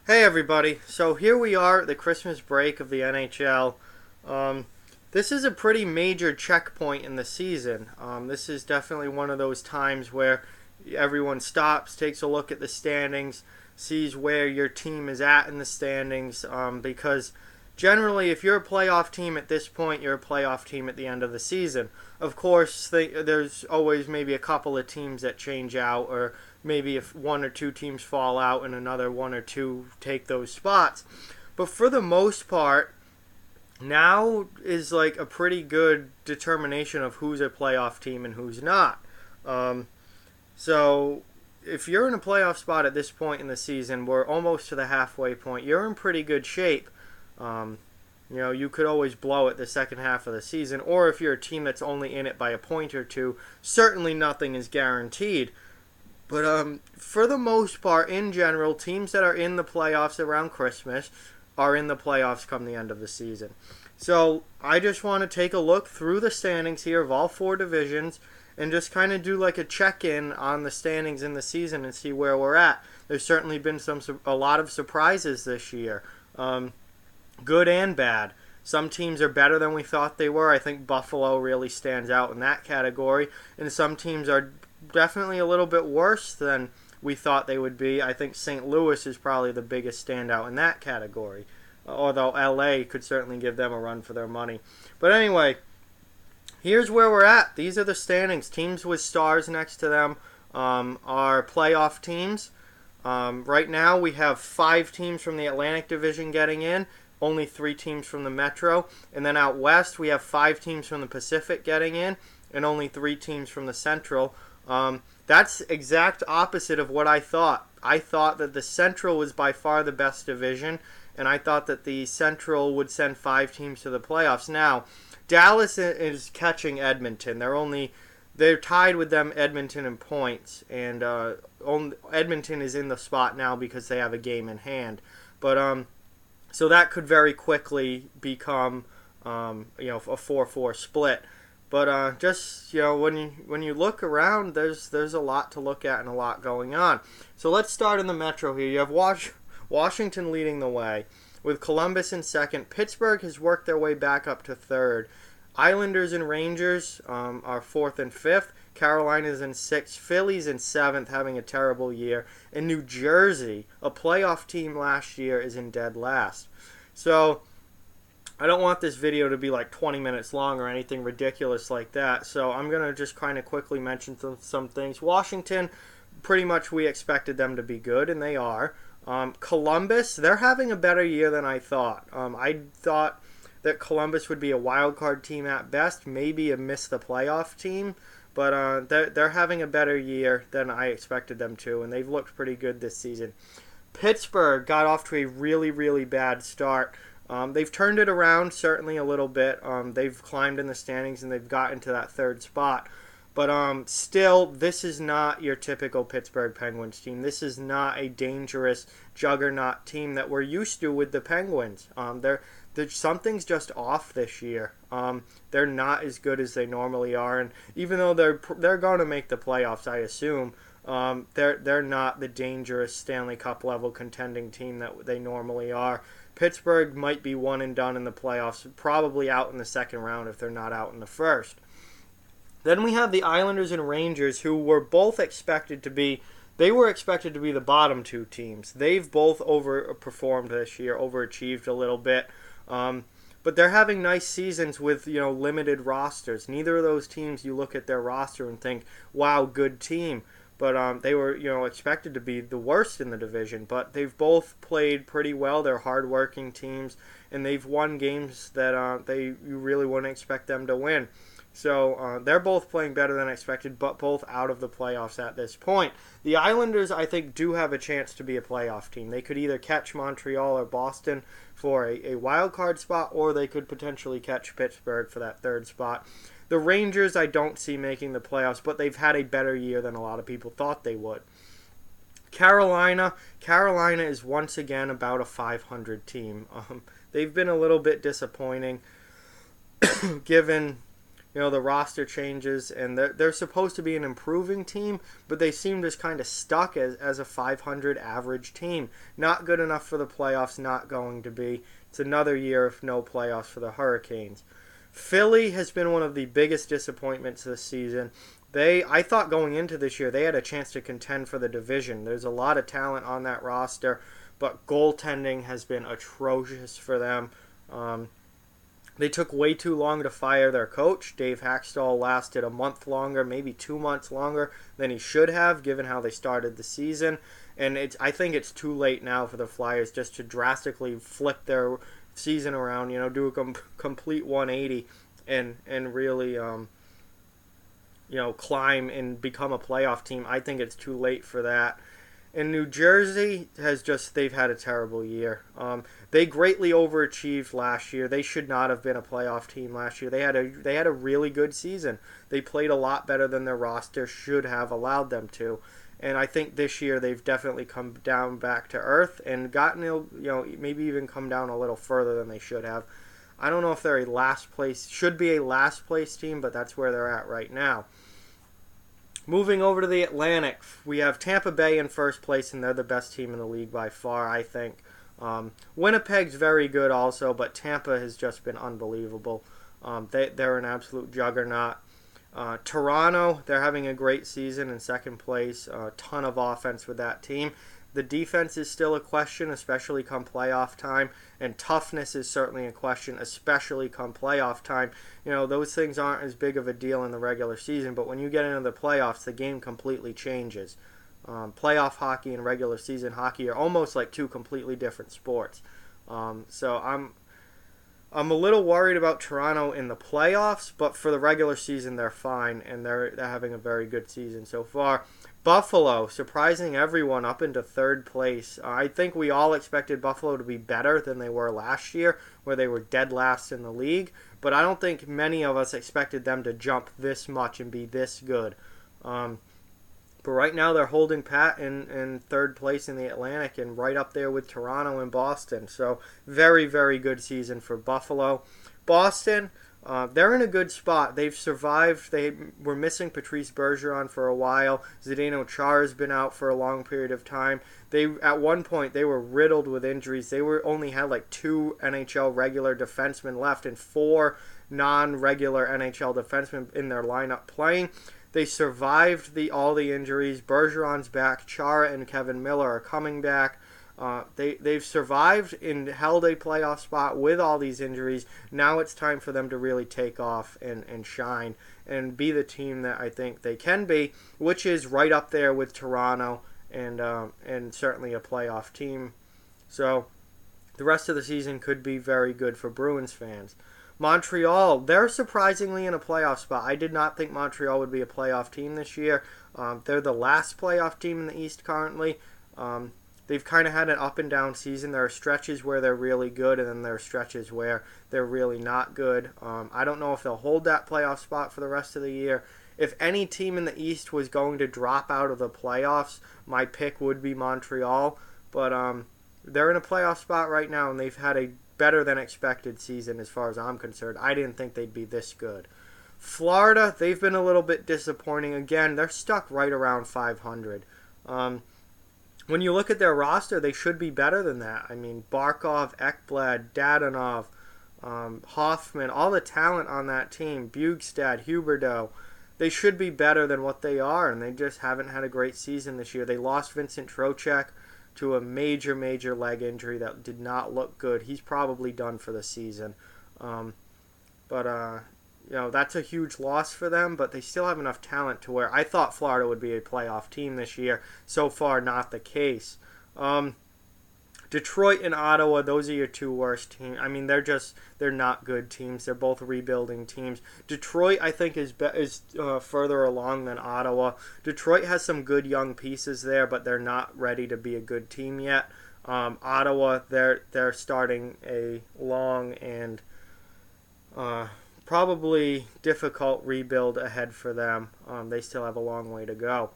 Hey everybody, so here we are at the Christmas break of the NHL. This is a pretty major checkpoint in the season. This is definitely one of those times where everyone stops, takes a look at the standings, sees where your team is at in the standings, because generally if you're a playoff team at this point, you're a playoff team at the end of the season. Of course, there's always maybe a couple of teams that change out, or maybe if one or two teams fall out and another one or two take those spots. But for the most part, now is like a pretty good determination of who's a playoff team and who's not. Um, so if you're in a playoff spot at this point in the season, we're almost to the halfway point. You're in pretty good shape. Um, you could always blow it the second half of the season, or if you're a team that's only in it by a point or two, certainly nothing is guaranteed. But for the most part, in general, teams that are in the playoffs around Christmas are in the playoffs come the end of the season. So I just want to take a look through the standings here of all four divisions and just kind of do like a check-in on the standings in the season and see where we're at. There's certainly been a lot of surprises this year, good and bad. Some teams are better than we thought they were. I think Buffalo really stands out in that category, and some teams are definitely a little bit worse than we thought they would be. I think St. Louis is probably the biggest standout in that category, although LA could certainly give them a run for their money. But anyway, here's where we're at. These are the standings. Teams with stars next to them are playoff teams. Right now we have 5 teams from the Atlantic Division getting in, only 3 teams from the Metro. And then out west we have 5 teams from the Pacific getting in, and only 3 teams from the Central. That's exact opposite of what I thought. I thought that the Central was by far the best division, and I thought that the Central would send 5 teams to the playoffs. Now, Dallas is catching Edmonton. They're tied with them, Edmonton, in points, and Edmonton is in the spot now because they have a game in hand. But so that could very quickly become a 4-4 split. But just when you look around, there's a lot to look at and a lot going on. So let's start in the Metro here. You have Washington leading the way, with Columbus in second. Pittsburgh has worked their way back up to third. Islanders and Rangers are fourth and fifth. Carolina's in sixth. Philly's in seventh, having a terrible year. And New Jersey, a playoff team last year, is in dead last. So I don't want this video to be like 20 minutes long or anything ridiculous like that, so I'm going to just kind of quickly mention some things. Washington, pretty much we expected them to be good, and they are. Columbus, they're having a better year than I thought. I thought that Columbus would be a wild card team at best, maybe a miss the playoff team, but they're having a better year than I expected them to, and they've looked pretty good this season. Pittsburgh got off to a really, really bad start. They've turned it around certainly a little bit. They've climbed in the standings and they've gotten to that third spot. But still, this is not your typical Pittsburgh Penguins team. This is not a dangerous juggernaut team that we're used to with the Penguins. Something's just off this year. They're not as good as they normally are, and even though they're going to make the playoffs, I assume, they're not the dangerous Stanley Cup level contending team that they normally are. Pittsburgh might be one and done in the playoffs, probably out in the second round if they're not out in the first. Then we have the Islanders and Rangers, who were both expected to be the bottom 2 teams. They've both overperformed this year, overachieved a little bit. But they're having nice seasons with limited rosters. Neither of those teams, you look at their roster and think, wow, good team. But they were expected to be the worst in the division. But they've both played pretty well. They're hardworking teams, and they've won games that you really wouldn't expect them to win. So they're both playing better than expected, but both out of the playoffs at this point. The Islanders, I think, do have a chance to be a playoff team. They could either catch Montreal or Boston for a wild card spot, or they could potentially catch Pittsburgh for that third spot. The Rangers I don't see making the playoffs, but they've had a better year than a lot of people thought they would. Carolina is once again about a 500 team. They've been a little bit disappointing given the roster changes, and they're supposed to be an improving team, but they seem just kind of stuck as a 500 average team. Not good enough for the playoffs, not going to be. It's another year of no playoffs for the Hurricanes. Philly has been one of the biggest disappointments this season. I thought going into this year they had a chance to contend for the division. There's a lot of talent on that roster, but goaltending has been atrocious for them. They took way too long to fire their coach. Dave Hackstall lasted a month longer, maybe 2 months longer than he should have, given how they started the season. And I think it's too late now for the Flyers just to drastically flip their season around, do a complete 180 and really climb and become a playoff team. I think it's too late for that. And New Jersey they've had a terrible year. They greatly overachieved last year. They should not have been a playoff team last year. They had a really good season. They played a lot better than their roster should have allowed them to. And I think this year they've definitely come down back to earth and gotten, maybe even come down a little further than they should have. I don't know if they're should be a last place team, but that's where they're at right now. Moving over to the Atlantic, we have Tampa Bay in first place, and they're the best team in the league by far, I think. Winnipeg's very good also, but Tampa has just been unbelievable. They're an absolute juggernaut. Toronto, they're having a great season in second place. A ton of offense with that team. The defense is still a question, especially come playoff time, and toughness is certainly a question, especially come playoff time. Those things aren't as big of a deal in the regular season, but when you get into the playoffs, the game completely changes. Playoff hockey and regular season hockey are almost like two completely different sports. So I'm a little worried about Toronto in the playoffs, but for the regular season, they're fine, and they're having a very good season so far. Buffalo, surprising everyone up into third place. I think we all expected Buffalo to be better than they were last year, where they were dead last in the league, but I don't think many of us expected them to jump this much and be this good. But right now they're holding pat in third place in the Atlantic and right up there with Toronto and Boston. So very, very good season for Buffalo. Boston, they're in a good spot. They've survived. They were missing Patrice Bergeron for a while. Zdeno Chara's been out for a long period of time. At one point, they were riddled with injuries. They only had like 2 NHL regular defensemen left and 4 non-regular NHL defensemen in their lineup playing. They survived all the injuries. Bergeron's back. Chara and Kevin Miller are coming back. They've survived and held a playoff spot with all these injuries. Now it's time for them to really take off and shine and be the team that I think they can be, which is right up there with Toronto and certainly a playoff team. So the rest of the season could be very good for Bruins fans. Montreal, they're surprisingly in a playoff spot. I did not think Montreal would be a playoff team this year. They're the last playoff team in the East currently. They've kind of had an up and down season. There are stretches where they're really good, and then there are stretches where they're really not good. I don't know if they'll hold that playoff spot for the rest of the year. If any team in the East was going to drop out of the playoffs, my pick would be Montreal. But they're in a playoff spot right now, and they've had a better than expected season as far as I'm concerned. I didn't think they'd be this good. Florida, they've been a little bit disappointing. Again, they're stuck right around 500. When you look at their roster, they should be better than that. I mean, Barkov, Ekblad, Dadonov, Hoffman, all the talent on that team, Bugstad, Huberdeau, they should be better than what they are, and they just haven't had a great season this year. They lost Vincent Trocheck to a major, major leg injury that did not look good. He's probably done for the season. That's a huge loss for them, but they still have enough talent to where I thought Florida would be a playoff team this year. So far, not the case. Detroit and Ottawa, those are your 2 worst teams. I mean, they're not good teams. They're both rebuilding teams. Detroit, I think, is further along than Ottawa. Detroit has some good young pieces there, but they're not ready to be a good team yet. Ottawa, they're starting a long and probably difficult rebuild ahead for them. They still have a long way to go.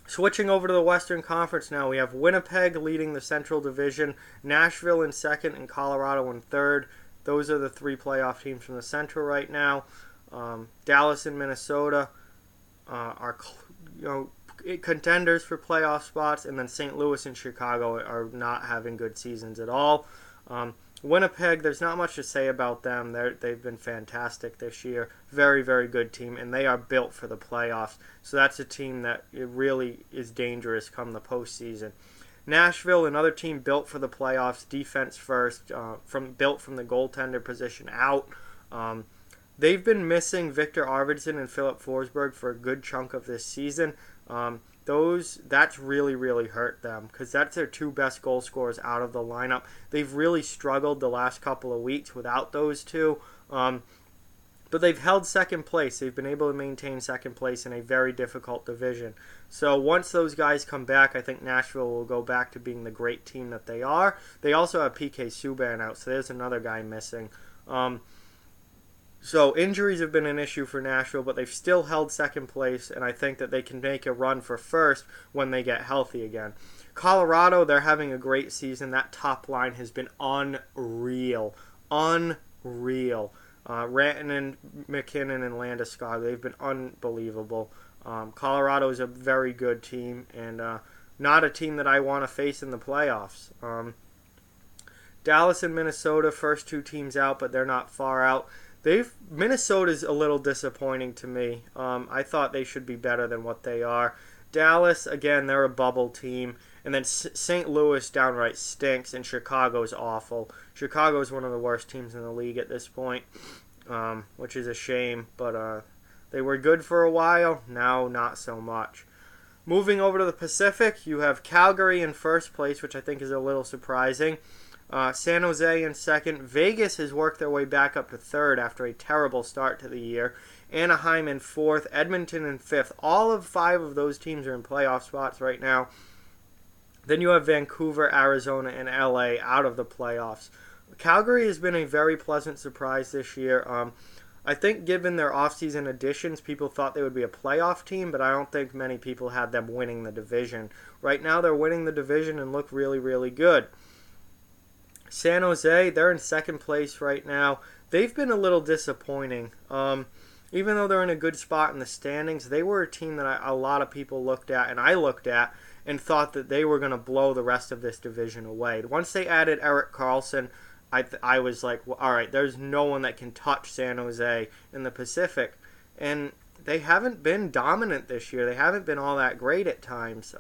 Switching over to the Western Conference now, we have Winnipeg leading the Central Division, Nashville in second, and Colorado in third. Those are the 3 playoff teams from the Central right now. Dallas and Minnesota are contenders for playoff spots, and then St. Louis and Chicago are not having good seasons at all. Winnipeg, there's not much to say about them. They've been fantastic this year. Very, very good team, and they are built for the playoffs. So that's a team that it really is dangerous come the postseason. Nashville, another team built for the playoffs, defense first, built from the goaltender position out. They've been missing Victor Arvidsson and Philip Forsberg for a good chunk of this season. That's really, really hurt them because that's their two best goal scorers out of the lineup. They've really struggled the last couple of weeks without those two. But they've held second place. They've been able to maintain second place in a very difficult division. So once those guys come back, I think Nashville will go back to being the great team that they are. They also have PK Subban out, so there's another guy missing. So injuries have been an issue for Nashville, but they've still held second place, and I think that they can make a run for first when they get healthy again. Colorado, they're having a great season. That top line has been unreal. Unreal. Rantanen, McKinnon, and Landeskog, they've been unbelievable. Colorado is a very good team, and not a team that I want to face in the playoffs. Dallas and Minnesota, first two teams out, but they're not far out. Minnesota's a little disappointing to me. I thought they should be better than what they are. Dallas, again, they're a bubble team. And then St. Louis downright stinks, and Chicago's awful. Chicago's one of the worst teams in the league at this point, which is a shame. But they were good for a while. Now, not so much. Moving over to the Pacific, you have Calgary in first place, which I think is a little surprising. San Jose in second. Vegas has worked their way back up to third after a terrible start to the year. Anaheim in fourth. Edmonton in fifth. All of five of those teams are in playoff spots right now. Then you have Vancouver, Arizona, and LA out of the playoffs. Calgary has been a very pleasant surprise this year. I think given their offseason additions, people thought they would be a playoff team, but I don't think many people had them winning the division. Right now they're winning the division and look really, really good. San Jose, they're in second place right now. They've been a little disappointing. Even though they're in a good spot in the standings, they were a team that a lot of people looked at, and I looked at, and thought that they were going to blow the rest of this division away. Once they added Erik Karlsson, I was like, well, all right, there's no one that can touch San Jose in the Pacific. And they haven't been dominant this year. They haven't been all that great at times.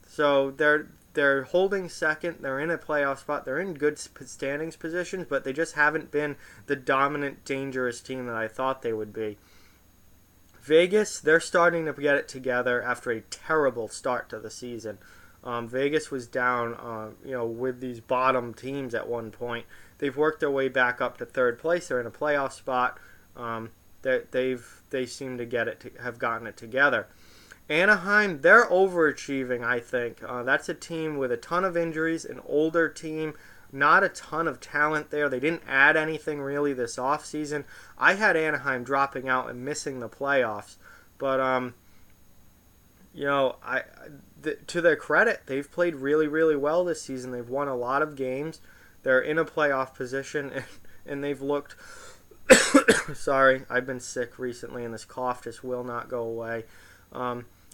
So they're holding second. They're in a playoff spot. They're in good standings positions, but they just haven't been the dominant, dangerous team that I thought they would be. Vegas, they're starting to get it together after a terrible start to the season. Vegas was down, with these bottom teams at one point. They've worked their way back up to third place. They're in a playoff spot. They seem to have gotten it together. Anaheim, they're overachieving, I think. That's a team with a ton of injuries, an older team, not a ton of talent there. They didn't add anything really this offseason. I had Anaheim dropping out and missing the playoffs. But, to their credit, they've played really, really well this season. They've won a lot of games. They're in a playoff position, and they've looked... Sorry, I've been sick recently, and this cough just will not go away.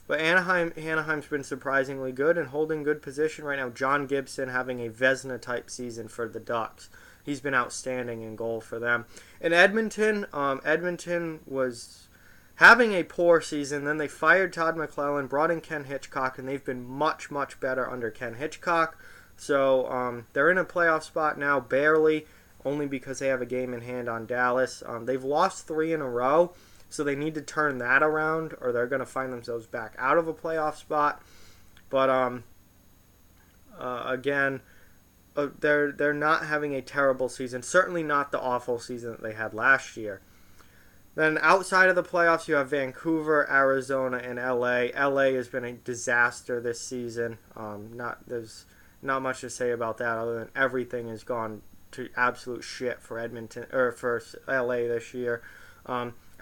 But Anaheim's been surprisingly good and holding good position right now. John Gibson having a Vezina-type season for the Ducks. He's been outstanding in goal for them. In Edmonton, Edmonton was having a poor season. Then they fired Todd McClellan, brought in Ken Hitchcock, and they've been much, much better under Ken Hitchcock. So they're in a playoff spot now, barely, only because they have a game in hand on Dallas. They've lost 3 in a row. So they need to turn that around, or they're going to find themselves back out of a playoff spot. But again, they're not having a terrible season. Certainly not the awful season that they had last year. Then outside of the playoffs, you have Vancouver, Arizona, and LA. LA has been a disaster this season. There's not much to say about that other than everything has gone to absolute shit for Edmonton or for LA this year.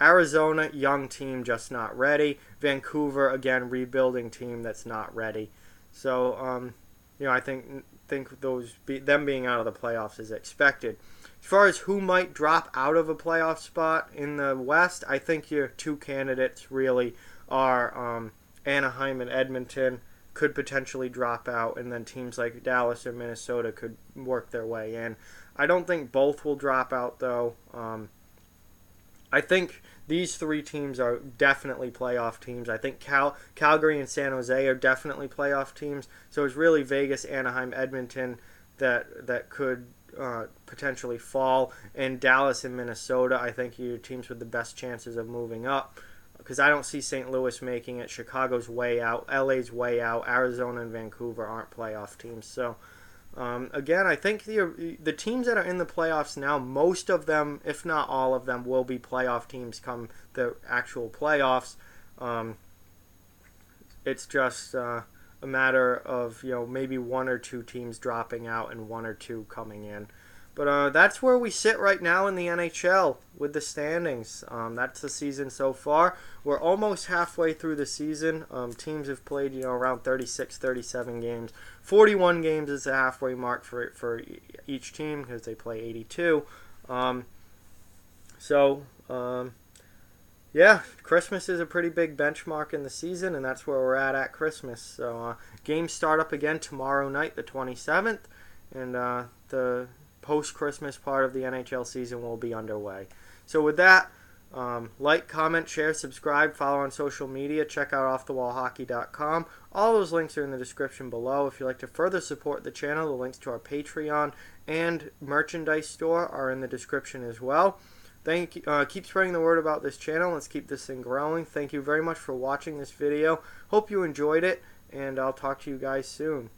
Arizona, young team, just not ready. Vancouver, again, rebuilding team that's not ready. So I think them being out of the playoffs is expected. As far as who might drop out of a playoff spot in the West, I think your two candidates really are Anaheim and Edmonton could potentially drop out, and then teams like Dallas or Minnesota could work their way in. I don't think both will drop out, though. I think these three teams are definitely playoff teams. I think Calgary and San Jose are definitely playoff teams. So it's really Vegas, Anaheim, Edmonton that could potentially fall. And Dallas and Minnesota, I think, are teams with the best chances of moving up. Because I don't see St. Louis making it. Chicago's way out. LA's way out. Arizona and Vancouver aren't playoff teams. So again, I think the teams that are in the playoffs now, most of them, if not all of them, will be playoff teams come the actual playoffs. It's just a matter of maybe one or two teams dropping out and one or two coming in. But that's where we sit right now in the NHL with the standings. That's the season so far. We're almost halfway through the season. Teams have played around 36, 37 games. 41 games is the halfway mark for each team because they play 82. Yeah, Christmas is a pretty big benchmark in the season, and that's where we're at Christmas. So games start up again tomorrow night, the 27th, and the post-Christmas part of the NHL season will be underway. So with that, like, comment, share, subscribe, follow on social media, check out offthewallhockey.com. All those links are in the description below. If you'd like to further support the channel, the links to our Patreon and merchandise store are in the description as well. Keep spreading the word about this channel. Let's keep this thing growing. Thank you very much for watching this video. Hope you enjoyed it, and I'll talk to you guys soon.